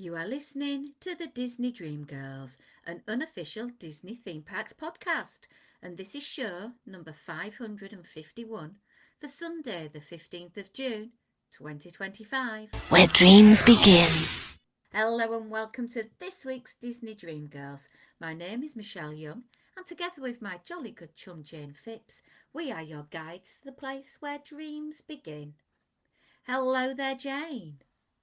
You are listening to the Disney Dream Girls, an unofficial Disney theme parks podcast, and this is show number 551 for Sunday, the 15th of June, 2025. Where dreams begin. Hello and welcome to this week's Disney Dream Girls. My name is Michelle Young, and together with my jolly good chum Jane Phipps, we are your guides to the place where dreams begin. Hello there, Jane.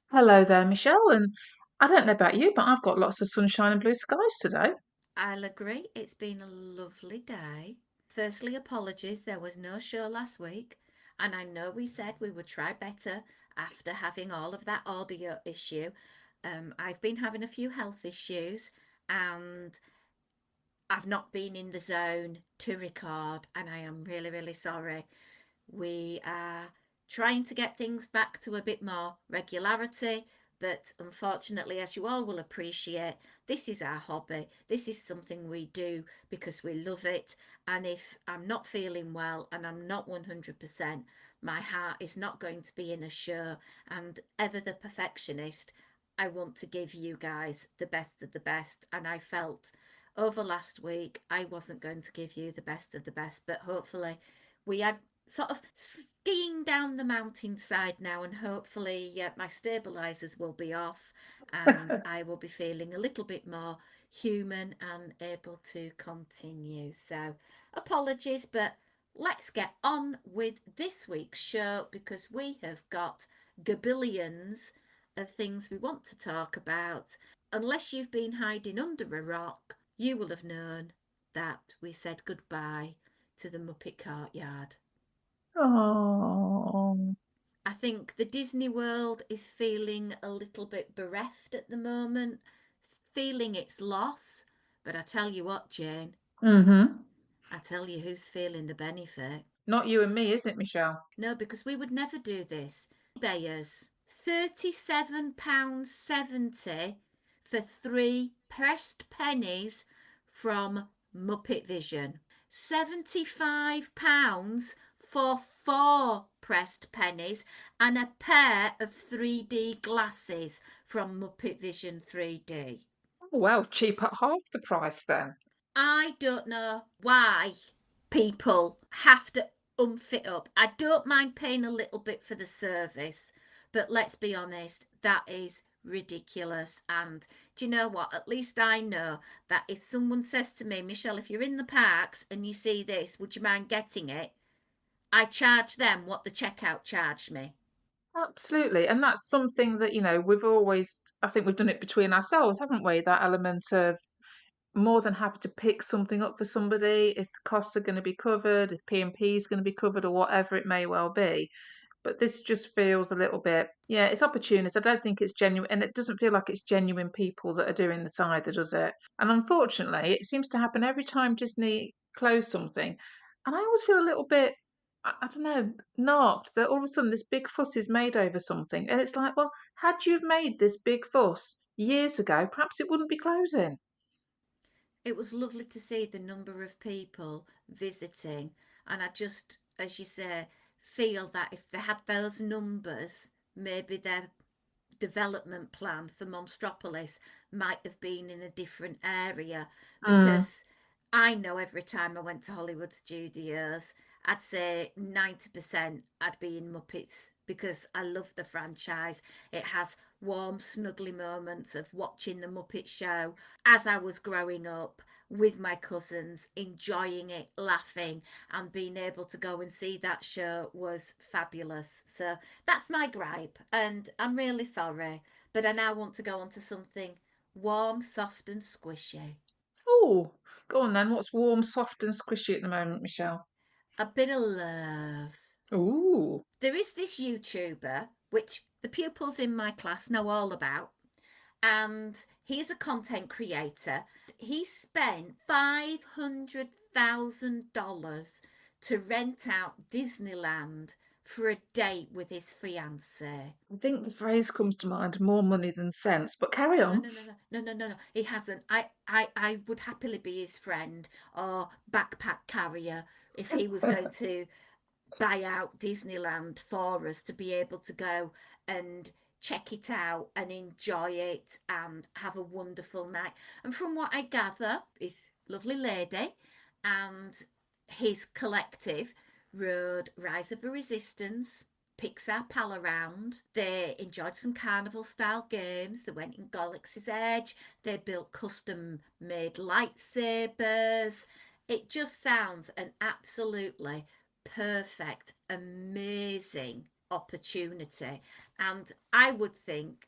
Hello there, Michelle. And I don't know about you, but I've got lots of sunshine and blue skies today. I'll agree, it's been a lovely day. Firstly, apologies, there was no show last week, and I know we said we would try better after having all of that audio issue. I've been having a few health issues, and I've not been in the zone to record, and I am really, really sorry. We are trying to get things back to a bit more regularity, but unfortunately, as you all will appreciate, this is our hobby. This is something we do because we love it. And if I'm not feeling well and I'm not 100%, my heart is not going to be in a show. And ever the perfectionist, I want to give you guys the best of the best. And I felt over last week I wasn't going to give you the best of the best, but hopefully we had sort of skiing down the mountainside now, and hopefully my stabilizers will be off and I will be feeling a little bit more human and able to continue. So apologies, but let's get on with this week's show because we have got gabillions of things we want to talk about. Unless you've been hiding under a rock, you will have known that we said goodbye to the Muppet Courtyard. Oh, I think the Disney World is feeling a little bit bereft at the moment, feeling its loss. But I tell you what, Jane, mm-hmm. I tell you who's feeling the benefit. Not you and me, is it, Michelle? No, because we would never do this. Bayers, £37.70 for 3 pressed pennies from Muppet Vision. £75 for 4 pressed pennies and a pair of 3D glasses from Muppet Vision 3D. Oh, well, cheap at half the price then. I don't know why people have to it up. I don't mind paying a little bit for the service, but let's be honest, that is ridiculous. And do you know what? At least I know that if someone says to me, Michelle, if you're in the parks and you see this, would you mind getting it? I charge them what the checkout charged me. Absolutely. And that's something that, I think we've done it between ourselves, haven't we? That element of more than happy to pick something up for somebody if the costs are going to be covered, if P&P is going to be covered or whatever it may well be. But this just feels a little bit, yeah, it's opportunist. I don't think it's genuine, and it doesn't feel like it's genuine people that are doing this either, does it? And unfortunately, it seems to happen every time Disney close something. And I always feel a little bit, I don't know, knocked that all of a sudden this big fuss is made over something. And it's like, well, had you have made this big fuss years ago, perhaps it wouldn't be closing. It was lovely to see the number of people visiting, and I just, as you say, feel that if they had those numbers, maybe their development plan for Monstropolis might have been in a different area, Mm. because I know every time I went to Hollywood Studios, I'd say 90% I'd be in Muppets because I love the franchise. It has warm, snuggly moments of watching the Muppet Show as I was growing up with my cousins, enjoying it, laughing, and being able to go and see that show was fabulous. So that's my gripe, and I'm really sorry, but I now want to go on to something warm, soft, and squishy. Oh, go on then. What's warm, soft, and squishy at the moment, Michelle? A bit of love. Ooh. There is this YouTuber, which the pupils in my class know all about, and he's a content creator. He spent $500,000 to rent out Disneyland for a date with his fiancée. I think the phrase comes to mind, more money than sense, but carry No, on. no, no, no, no, no, no, no. He hasn't. I would happily be his friend or backpack carrier if he was going to buy out Disneyland for us to be able to go and check it out and enjoy it and have a wonderful night. And from what I gather, this lovely lady and his collective rode Rise of the Resistance, Pixar Pal Around. They enjoyed some carnival style games. They went in Galaxy's Edge. They built custom made lightsabers. It just sounds an absolutely perfect, amazing opportunity. And I would think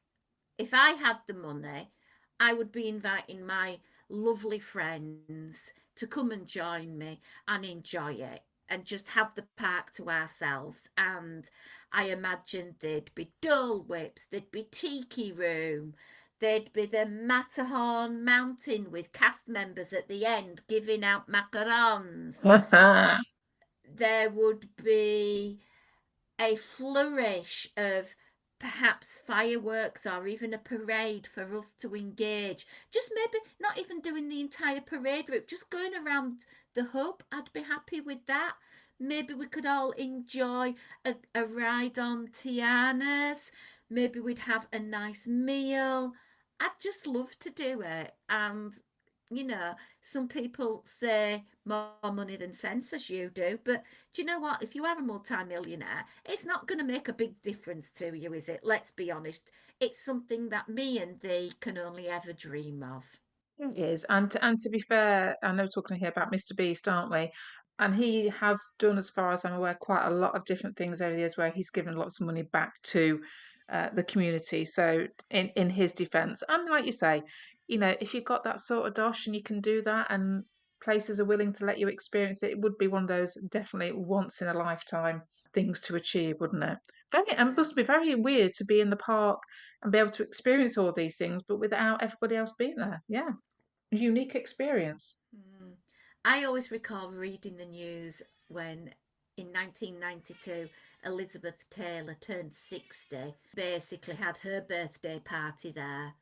if I had the money, I would be inviting my lovely friends to come and join me and enjoy it and just have the park to ourselves. And I imagine there'd be Dole Whips, there'd be Tiki Room, there'd be the Matterhorn Mountain with cast members at the end giving out macarons. There would be a flourish of perhaps fireworks or even a parade for us to engage. Just maybe not even doing the entire parade route, just going around the hub. I'd be happy with that. Maybe we could all enjoy a ride on Tiana's. Maybe we'd have a nice meal. I'd just love to do it. And, some people say more money than sense, as you do. But do you know what? If you are a multi-millionaire, it's not going to make a big difference to you, is it? Let's be honest. It's something that me and thee can only ever dream of. It is, and to be fair, I know we're talking here about Mr. Beast, aren't we? And he has done, as far as I'm aware, quite a lot of different things over the years where he's given lots of money back to the community. So, in his defence, and like you say, if you've got that sort of dosh and you can do that, and places are willing to let you experience it, it would be one of those definitely once in a lifetime things to achieve, wouldn't it? Very, and it Yeah. must be very weird to be in the park and be able to experience all these things, but without everybody else being there. Yeah. Unique experience. Mm. I always recall reading the news when in 1992 Elizabeth Taylor turned 60, basically had her birthday party there,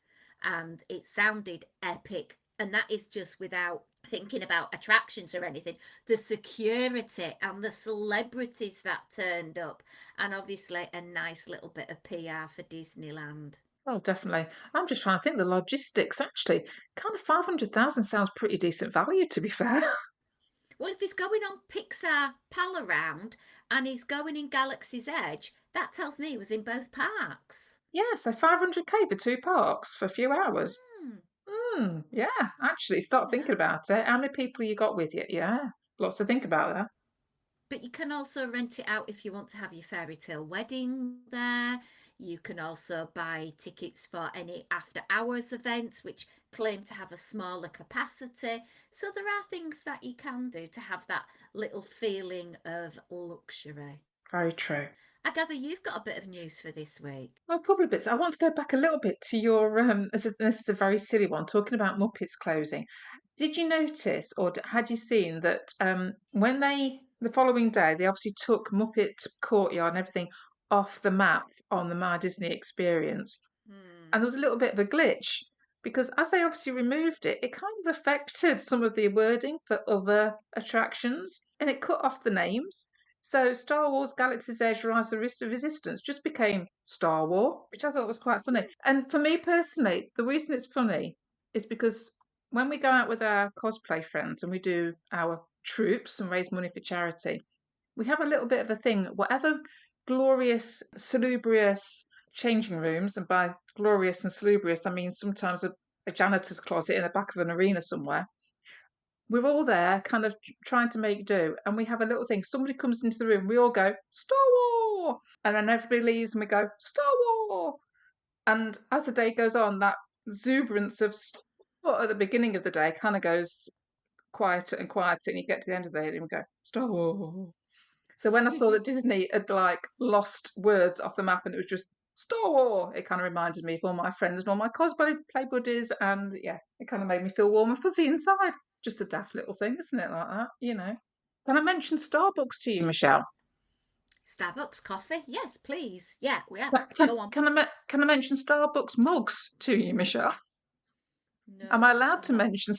and it sounded epic. And that is just without thinking about attractions or anything. The security and the celebrities that turned up, and obviously a nice little bit of PR for Disneyland. Oh, definitely. I'm just trying to think the logistics actually. Kind of 500,000 sounds pretty decent value, to be fair. Well, if he's going on Pixar Pal Around and he's going in Galaxy's Edge, that tells me he was in both parks. Yeah, so 500K for two parks for a few hours. Hmm. Yeah, actually, start Yeah. thinking about it. How many people you got with you? Yeah, lots to think about there. But you can also rent it out if you want to have your fairy tale wedding there. You can also buy tickets for any after hours events, which claim to have a smaller capacity. So there are things that you can do to have that little feeling of luxury. Very true. I gather you've got a bit of news for this week. Well, a couple of bits. I want to go back a little bit to your, this is a very silly one, talking about Muppets closing. Did you notice, or had you seen that when the following day, they obviously took Muppet Courtyard and everything off the map on the My Disney Experience, Hmm. and there was a little bit of a glitch because as they obviously removed it, it kind of affected some of the wording for other attractions, and it cut off the names. So Star Wars Galaxy's Edge Rise of Resistance just became Star War, which I thought was quite funny. And for me personally, the reason it's funny is because when we go out with our cosplay friends and we do our troops and raise money for charity, we have a little bit of a thing. Whatever glorious, salubrious changing rooms, and by glorious and salubrious, I mean sometimes a janitor's closet in the back of an arena somewhere, we're all there kind of trying to make do, and we have a little thing. Somebody comes into the room, we all go Star War, and then everybody leaves and we go Star War. And as the day goes on, that exuberance of at the beginning of the day kind of goes quieter and quieter, and you get to the end of the day and we go Star War. So when I saw that Disney had like lost words off the map and it was just Star War, it kind of reminded me of all my friends and all my cosplay play buddies, and yeah, it kind of made me feel warm and fuzzy inside. Just a daft little thing, isn't it? Like that. Can I mention Starbucks to you, Michelle? Starbucks coffee? Yes, please. Yeah, yeah. Can, Go on. can I can I mention Starbucks mugs to you, Michelle? Am I No, allowed I'm to not. mention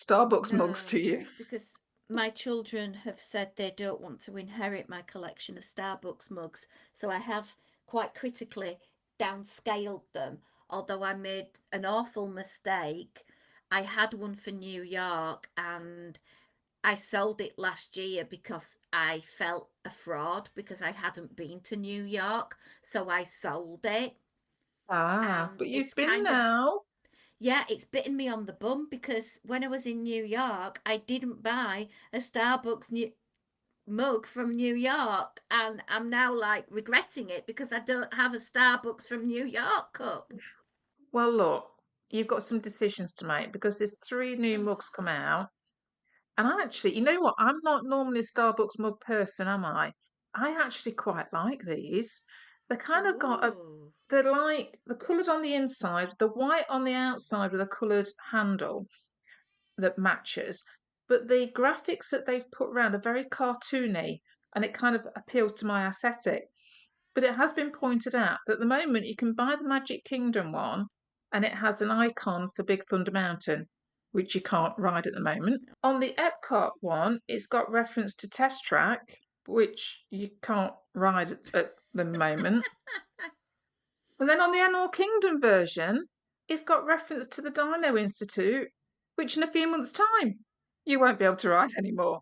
Starbucks mugs No, to you? because my children have said they don't want to inherit my collection of Starbucks mugs. So I have quite critically downscaled them, although I made an awful mistake. I had one for New York and I sold it last year because I felt a fraud because I hadn't been to New York. So I sold it. Ah, And but it's you've been kind of, now. yeah, it's bitten me on the bum because when I was in New York, I didn't buy a mug from New York. And I'm now like regretting it because I don't have a Starbucks from New York cup. Well, look, you've got some decisions to make because there's three new mugs come out. And I actually, you know what? I'm not normally a Starbucks mug person, am I? I actually quite like these. They kind of got a, Ooh. they're like, they're coloured on the inside, the white on the outside with a coloured handle that matches. But the graphics that they've put around are very cartoony and it kind of appeals to my aesthetic. But it has been pointed out that at the moment you can buy the Magic Kingdom one and it has an icon for Big Thunder Mountain, which you can't ride at the moment. On the Epcot one, it's got reference to Test Track, which you can't ride at the moment. And then on the Animal Kingdom version, it's got reference to the Dino Institute, which in a few months' time you won't be able to ride anymore.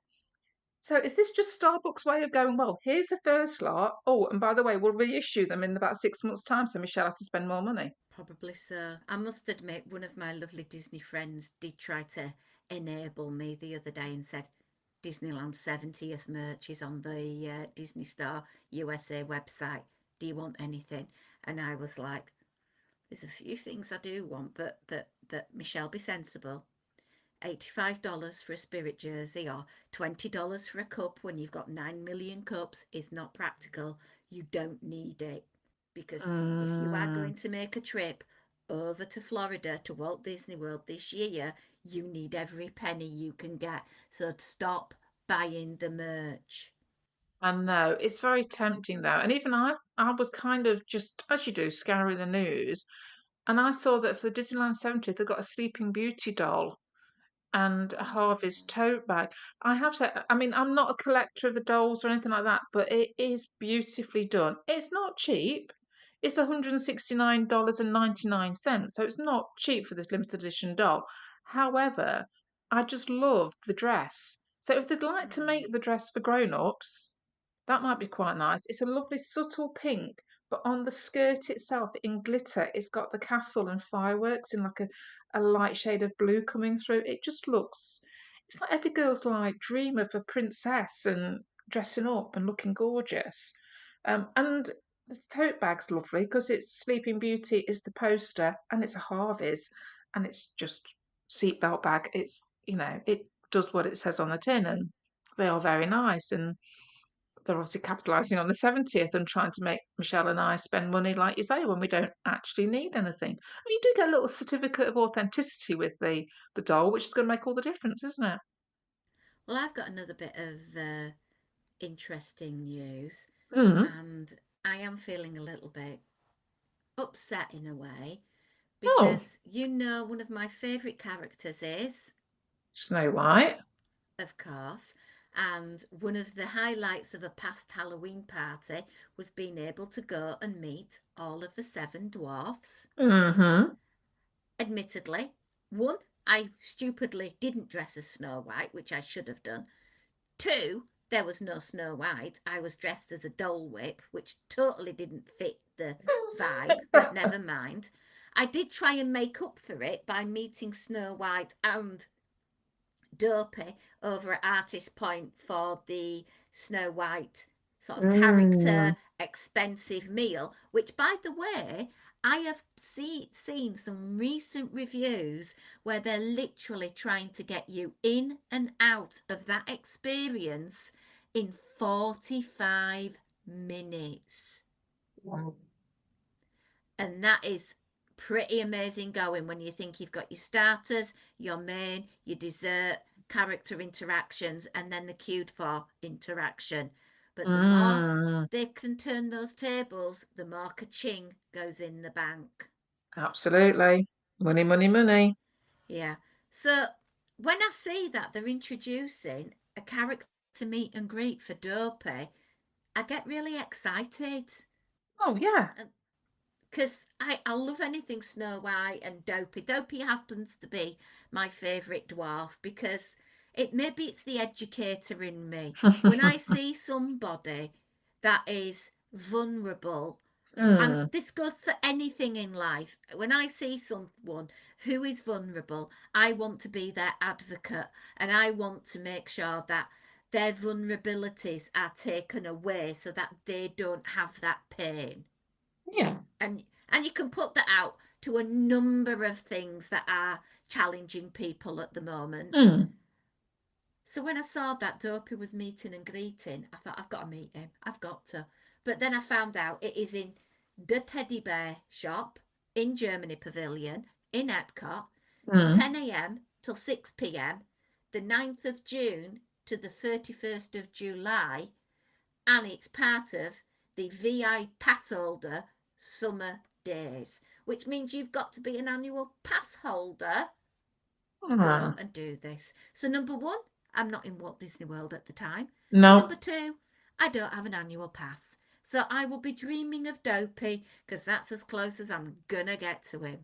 So is this just Starbucks' way of going, well, here's the first lot. Oh, and by the way, we'll reissue them in about 6 months' time, so Michelle has to spend more money. Probably so. I must admit, one of my lovely Disney friends did try to enable me the other day and said Disneyland 70th merch is on the Disney Star USA website. Do you want anything? And I was like, there's a few things I do want, but Michelle, be sensible. $85 for a Spirit jersey or $20 for a cup when you've got 9 million cups is not practical. You don't need it. Because if you are Mm. going to make a trip over to Florida to Walt Disney World this year, you need every penny you can get. So stop buying the merch. I know it's very tempting though, and even I was kind of just as you do scouring the news, and I saw that for the Disneyland 70th they've got a Sleeping Beauty doll and a Harvey's Oh, tote bag. I have to, I mean, I'm not a collector of the dolls or anything like that, but it is beautifully done. It's not cheap. It's $169.99, so it's not cheap for this limited edition doll. However, I just love the dress. So if they'd like to mm, make the dress for grown-ups, that might be quite nice. It's a lovely subtle pink, but on the skirt itself in glitter, it's got the castle and fireworks in like a light shade of blue coming through. It just looks, it's like every girl's like dream of a princess and dressing up and looking gorgeous. And the tote bag's lovely because it's Sleeping Beauty is the poster and it's a Harvey's and it's just seatbelt bag. It's, it does what it says on the tin and they are very nice. And they're obviously capitalising on the 70th and trying to make Michelle and I spend money, like you say, when we don't actually need anything. I mean, you do get a little certificate of authenticity with the doll, which is going to make all the difference, isn't it? well, I've got another bit of interesting news, Mm. and I am feeling a little bit upset in a way Oh, because you know one of my favourite characters is, Snow White. of course, and one of the highlights of a past Halloween party was being able to go and meet all of the seven dwarfs. Mm-hmm. Admittedly, one, I stupidly didn't dress as Snow White, which I should have done. Two, there was no Snow White. I was dressed as a Dole Whip, which totally didn't fit the vibe, but never mind. I did try and make up for it by meeting Snow White and Dopey over at Artist Point for the Snow White sort of Mm. character expensive meal, which, by the way, I have seen some recent reviews where they're literally trying to get you in and out of that experience in 45 minutes. Wow. And that is pretty amazing going when you think you've got your starters, your main, your dessert, character interactions, and then the queued for interaction. But the more Mm. they can turn those tables, the more ka-ching goes in the bank. Absolutely. Money, money, money. Yeah. So when I see that they're introducing a character meet and greet for Dopey, I get really excited. Oh, yeah. because I love anything Snow White and Dopey. Dopey happens to be my favourite dwarf because maybe it's the educator in me. When I see somebody that is vulnerable, and Mm, this goes for anything in life, when I see someone who is vulnerable, I want to be their advocate, and I want to make sure that their vulnerabilities are taken away so that they don't have that pain. yeah. And you can put that out to a number of things that are challenging people at the moment. Mm, So when I saw that Dopey was meeting and greeting, I thought, I've got to meet him. I've got to. But then I found out it is in the teddy bear shop in Germany Pavilion in Epcot, mm. 10 a.m. till 6 p.m., the 9th of June to the 31st of July, and it's part of the VI pass holder summer days, which means you've got to be an annual pass holder to go Ah, and do this. So, number one, I'm not in Walt Disney World at the time. And no. number two, I don't have an annual pass. So, I will be dreaming of Dopey because that's as close as I'm gonna get to him.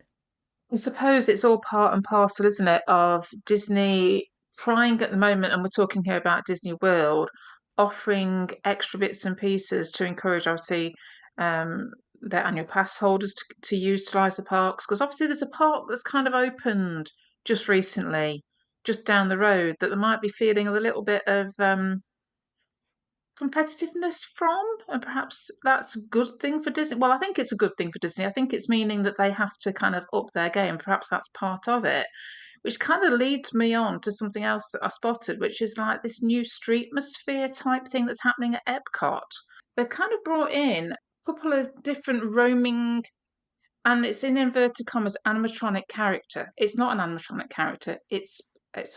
I suppose it's all part and parcel, isn't it, of Disney trying at the moment, and we're talking here about Disney World, offering extra bits and pieces to encourage, obviously, um, their annual pass holders to utilise the parks. Because obviously, there's a park that's kind of opened just recently, just down the road, that they might be feeling a little bit of competitiveness from, and perhaps that's a good thing for Disney. Well, I think it's a good thing for Disney. I think it's meaning that they have to kind of up their game. Perhaps that's part of it, which kind of leads me on to something else that I spotted, which is like this new streetmosphere type thing that's happening at Epcot. They've kind of brought in a couple of different roaming, and it's in inverted commas, animatronic character. It's not an animatronic character. It's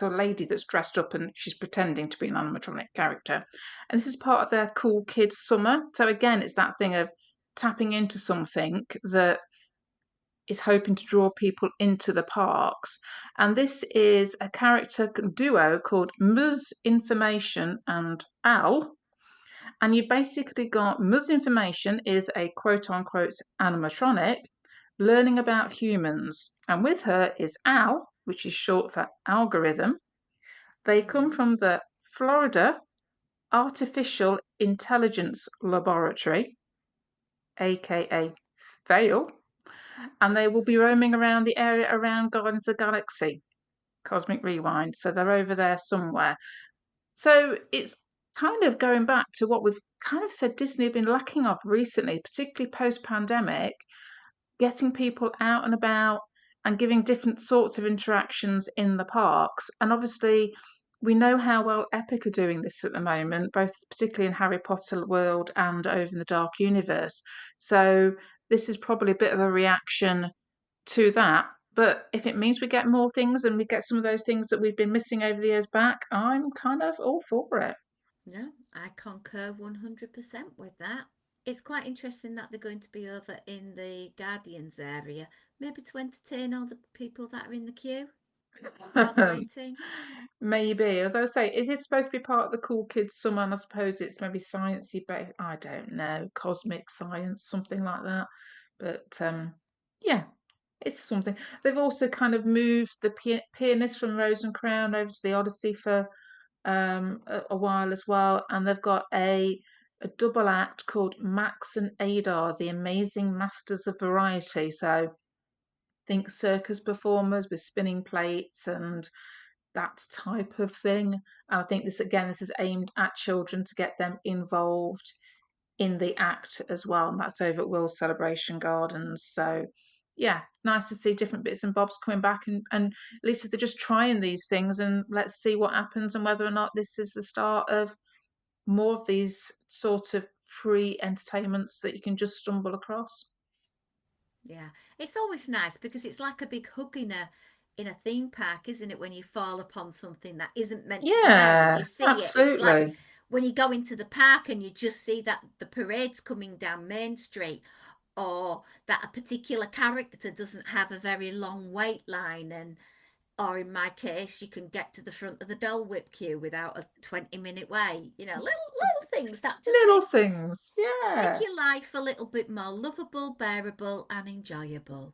a lady that's dressed up and she's pretending to be an animatronic character. And this is part of their Cool Kids Summer. So again, it's that thing of tapping into something that is hoping to draw people into the parks. And this is a character duo called Ms. Information and Al. And you basically got Ms. Information is a quote unquote animatronic learning about humans. And with her is Al, which is short for algorithm. They come Mm. from the Florida Artificial Intelligence Laboratory, aka FAIL, and they will be roaming around the area around Guardians of the Galaxy, Cosmic Rewind. So they're over there somewhere. So it's kind of going back to what we've kind of said Disney have been lacking of recently, particularly post pandemic, getting people out and about and giving different sorts of interactions in the parks. And obviously, we know how well Epic are doing this at the moment, both particularly in Harry Potter world and over in the Dark Universe. So this is probably a bit of a reaction to that. But if it means we get more things and we get some of those things that we've been missing over the years back, I'm kind of all for it. No, I concur 100% with that. It's quite interesting that they're going to be over in the Guardians area, maybe to entertain all the people that are in the queue while they're waiting. Maybe, although say it is supposed to be part of the cool kids summer, and I suppose it's maybe sciencey, but I don't know, cosmic science, something like that. But yeah, it's something. They've also kind of moved the pianist from Rose and Crown over to the Odyssey for a while as well, and they've got a double act called Max and Adar, the Amazing Masters of Variety. So think circus performers with spinning plates and that type of thing. And I think this is aimed at children to get them involved in the act as well. And that's over at Will's Celebration Gardens. So yeah, nice to see different bits and bobs coming back and at least if they're just trying these things and let's see what happens and whether or not this is the start of more of these sort of free entertainments that you can just stumble across. Yeah, it's always nice because it's like a big hug in a theme park, isn't it? When you fall upon something that isn't meant to be there and Yeah, you see it, it's like absolutely. when you go into the park and you just see that the parade's coming down Main Street, or that a particular character doesn't have a very long wait line, and or in my case, you can get to the front of the Dole Whip queue without a 20-minute wait. You know, little things that just Little things. make Yeah. your life a little bit more lovable, bearable, and enjoyable.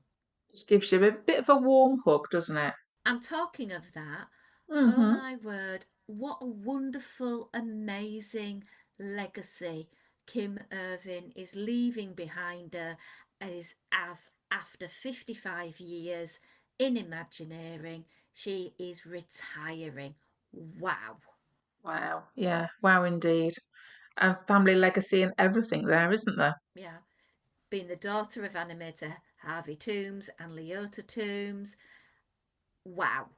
Just gives you a bit of a warm hug, doesn't it? And talking of that, oh Mhm. my word, what a wonderful, amazing legacy Kim Irvin is leaving behind her is as after 55 years in Imagineering, she is retiring. Wow. Wow. Yeah. Wow, indeed. And family legacy and everything there, isn't there? Yeah. Being the daughter of animator Harvey Toombs and Leota Toombs. Wow.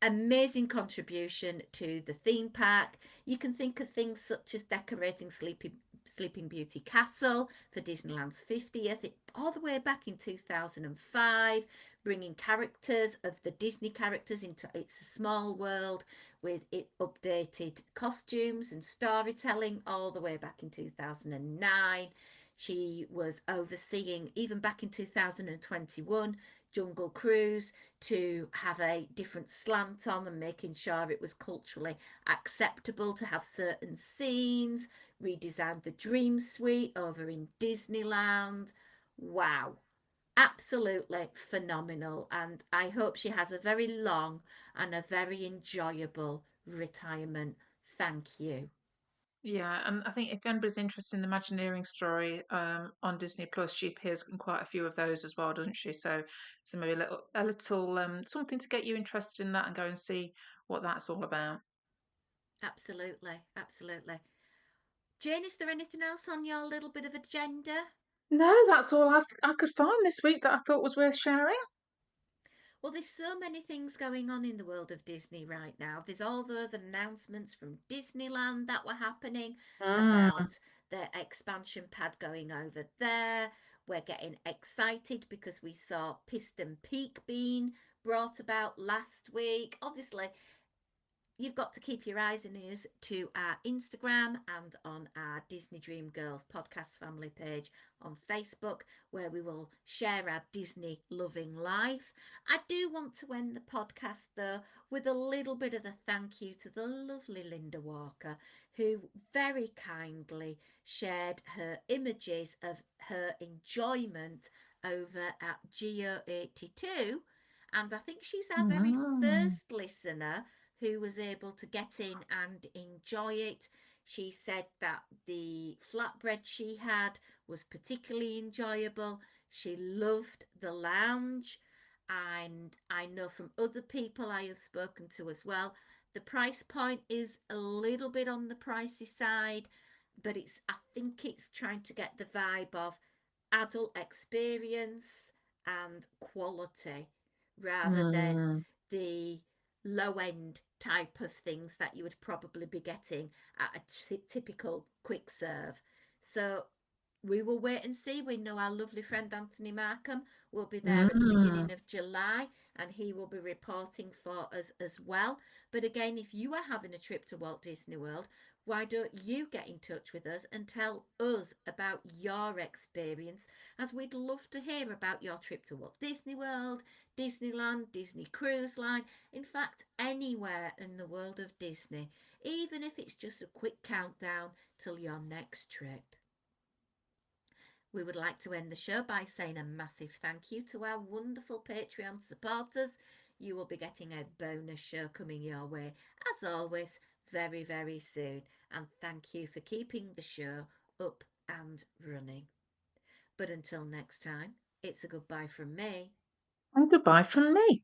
Amazing contribution to the theme park. You can think of things such as decorating Sleeping Beauty Castle for Disneyland's 50th, all the way back in 2005, bringing characters of the Disney characters into It's a Small World with it updated costumes and storytelling all the way back in 2009. She was overseeing, even back in 2021, Jungle Cruise to have a different slant on and making sure it was culturally acceptable to have certain scenes, redesigned the Dream Suite over in Disneyland. Wow, absolutely phenomenal. And I hope she has a very long and a very enjoyable retirement. Thank you. Yeah, and I think if anybody's interested in the Imagineering story on Disney Plus, she appears in quite a few of those as well, doesn't she? So maybe a little something to get you interested in that and go and see what that's all about. Absolutely, absolutely. Jane, is there anything else on your little bit of agenda? No, that's all I could find this week that I thought was worth sharing. Well, there's so many things going on in the world of Disney right now. There's all those announcements from Disneyland that were happening Mm. about their expansion pad going over there. We're getting excited because we saw Piston Peak being brought about last week. Obviously, you've got to keep your eyes and ears to our Instagram and on our Disney Dream Girls podcast family page on Facebook, where we will share our Disney loving life. I do want to end the podcast though with a little bit of a thank you to the lovely Linda Walker, who very kindly shared her images of her enjoyment over at Geo 82. And I think she's our very Mm. first listener who was able to get in and enjoy it. She said that the flatbread she had was particularly enjoyable. She loved the lounge, and I know from other people I have spoken to as well, the price point is a little bit on the pricey side, but I think it's trying to get the vibe of adult experience and quality rather than Mm. the low end type of things that you would probably be getting at a typical quick serve. So we will wait and see. We know our lovely friend Anthony Markham will be there at the Mm. beginning of July and he will be reporting for us as well. But again, if you are having a trip to Walt Disney World, why don't you get in touch with us and tell us about your experience, as we'd love to hear about your trip to Walt Disney World, Disneyland, Disney Cruise Line, in fact, anywhere in the world of Disney, even if it's just a quick countdown till your next trip. We would like to end the show by saying a massive thank you to our wonderful Patreon supporters. You will be getting a bonus show coming your way, as always, very, very soon. And thank you for keeping the show up and running. But until next time, it's a goodbye from me. And goodbye from me.